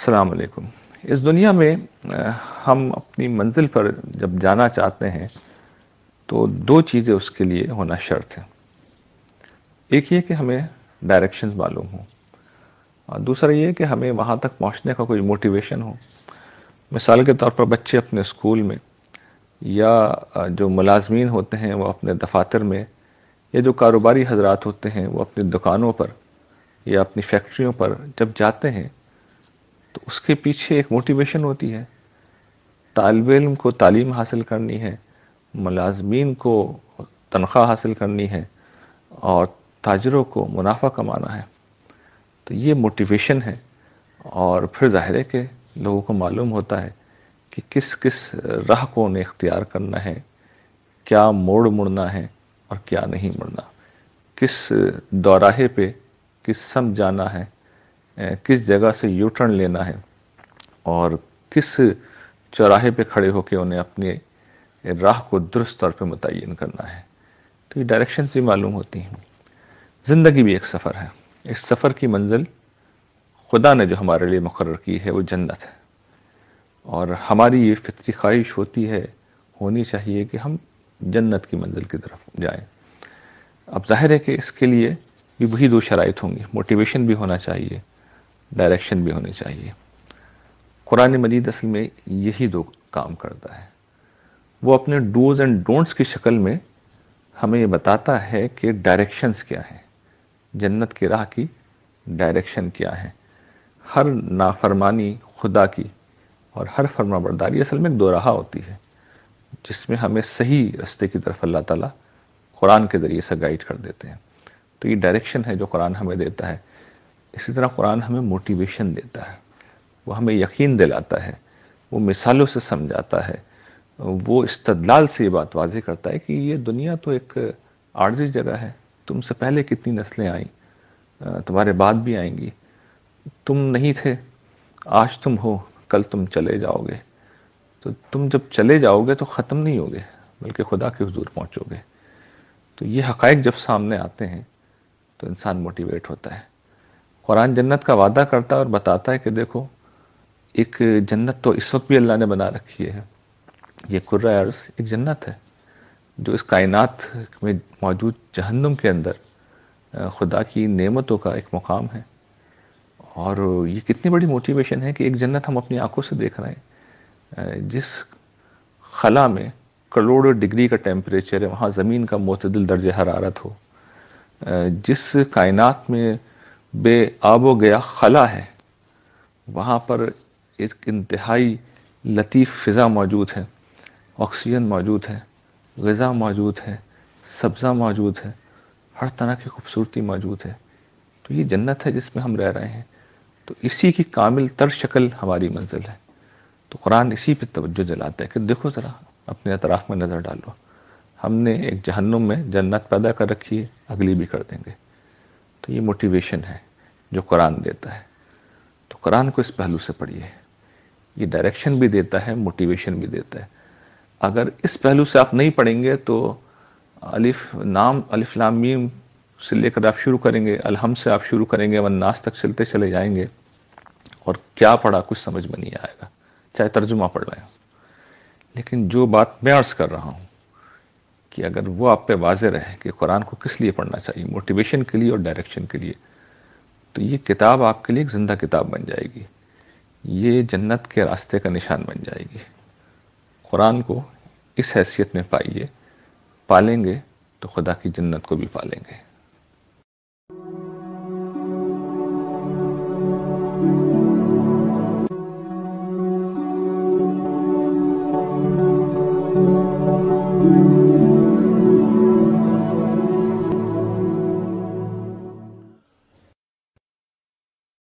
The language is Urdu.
السلام علیکم۔ اس دنیا میں ہم اپنی منزل پر جب جانا چاہتے ہیں تو دو چیزیں اس کے لیے ہونا شرط ہے۔ ایک یہ کہ ہمیں ڈائریکشنز معلوم ہوں، اور دوسرا یہ کہ ہمیں وہاں تک پہنچنے کا کوئی موٹیویشن ہو۔ مثال کے طور پر بچے اپنے اسکول میں، یا جو ملازمین ہوتے ہیں وہ اپنے دفاتر میں، یا جو کاروباری حضرات ہوتے ہیں وہ اپنی دکانوں پر یا اپنی فیکٹریوں پر جب جاتے ہیں تو اس کے پیچھے ایک موٹیویشن ہوتی ہے۔ طالب علم کو تعلیم حاصل کرنی ہے، ملازمین کو تنخواہ حاصل کرنی ہے، اور تاجروں کو منافع کمانا ہے۔ تو یہ موٹیویشن ہے، اور پھر ظاہر ہے کہ لوگوں کو معلوم ہوتا ہے کہ کس کس راہ کو انہیں اختیار کرنا ہے، کیا موڑ مڑنا ہے اور کیا نہیں مڑنا، کس دوراہے پہ کس سمت جانا ہے، کس جگہ سے یو ٹرن لینا ہے، اور کس چوراہے پہ کھڑے ہو کے انہیں اپنے راہ کو درست طور پہ متعین کرنا ہے۔ تو یہ ڈائریکشن سے معلوم ہوتی ہیں۔ زندگی بھی ایک سفر ہے۔ اس سفر کی منزل خدا نے جو ہمارے لیے مقرر کی ہے وہ جنت ہے، اور ہماری یہ فطری خواہش ہونی چاہیے کہ ہم جنت کی منزل کی طرف جائیں۔ اب ظاہر ہے کہ اس کے لیے بھی وہی دو شرائط ہوں گی، موٹیویشن بھی ہونا چاہیے، ڈائریکشن بھی ہونی چاہیے۔ قرآن مجید اصل میں یہی دو کام کرتا ہے۔ وہ اپنے ڈوز اینڈ ڈونٹس کی شکل میں ہمیں یہ بتاتا ہے کہ ڈائریکشنز کیا ہیں، جنت کی راہ کی ڈائریکشن کیا ہے۔ ہر نافرمانی خدا کی اور ہر فرما برداری اصل میں ایک دو راہ ہوتی ہے، جس میں ہمیں صحیح رستے کی طرف اللہ تعالیٰ قرآن کے ذریعے سے گائیڈ کر دیتے ہیں۔ تو یہ ڈائریکشن ہے جو قرآن ہمیں دیتا ہے۔ اسی طرح قرآن ہمیں موٹیویشن دیتا ہے، وہ ہمیں یقین دلاتا ہے، وہ مثالوں سے سمجھاتا ہے، وہ استدلال سے یہ بات واضح کرتا ہے کہ یہ دنیا تو ایک عارضی جگہ ہے، تم سے پہلے کتنی نسلیں آئیں، تمہارے بعد بھی آئیں گی، تم نہیں تھے، آج تم ہو، کل تم چلے جاؤ گے، تو تم جب چلے جاؤ گے تو ختم نہیں ہوگے بلکہ خدا کے حضور پہنچو گے۔ تو یہ حقائق جب سامنے آتے ہیں تو انسان موٹیویٹ ہوتا ہے۔ قرآن جنت کا وعدہ کرتا ہے اور بتاتا ہے کہ دیکھو، ایک جنت تو اس وقت بھی اللہ نے بنا رکھی ہے، یہ کرۂ ارض ایک جنت ہے جو اس کائنات میں موجود جہنم کے اندر خدا کی نعمتوں کا ایک مقام ہے۔ اور یہ کتنی بڑی موٹیویشن ہے کہ ایک جنت ہم اپنی آنکھوں سے دیکھ رہے ہیں، جس خلا میں کروڑوں ڈگری کا ٹیمپریچر ہے، وہاں زمین کا معتدل درجہ حرارت ہو، جس کائنات میں بے آب و گیا خلا ہے، وہاں پر ایک انتہائی لطیف فضا موجود ہے، آکسیجن موجود ہے، غذا موجود ہے، سبزہ موجود ہے، ہر طرح کی خوبصورتی موجود ہے۔ تو یہ جنت ہے جس میں ہم رہ رہے ہیں، تو اسی کی کامل تر شکل ہماری منزل ہے۔ تو قرآن اسی پہ توجہ دلاتا ہے کہ دیکھو ذرا اپنے اطراف میں نظر ڈالو، ہم نے ایک جہنم میں جنت پیدا کر رکھی ہے، اگلی بھی کر دیں گے۔ تو یہ موٹیویشن ہے جو قرآن دیتا ہے۔ تو قرآن کو اس پہلو سے پڑھیے، یہ ڈائریکشن بھی دیتا ہے، موٹیویشن بھی دیتا ہے۔ اگر اس پہلو سے آپ نہیں پڑھیں گے تو الف لام میم سے لے کر آپ شروع کریں گے، الحمد سے آپ شروع کریں گے، والناس تک چلتے چلے جائیں گے، اور کیا پڑھا کچھ سمجھ میں نہیں آئے گا، چاہے ترجمہ پڑھ رہے ہوں۔ لیکن جو بات میں عرض کر رہا ہوں کہ اگر وہ آپ پہ واضح رہے کہ قرآن کو کس لیے پڑھنا چاہیے، موٹیویشن کے لیے اور ڈائریکشن کے لیے، تو یہ کتاب آپ کے لیے ایک زندہ کتاب بن جائے گی، یہ جنت کے راستے کا نشان بن جائے گی۔ قرآن کو اس حیثیت میں پائیے، پالیں گے تو خدا کی جنت کو بھی پالیں گے۔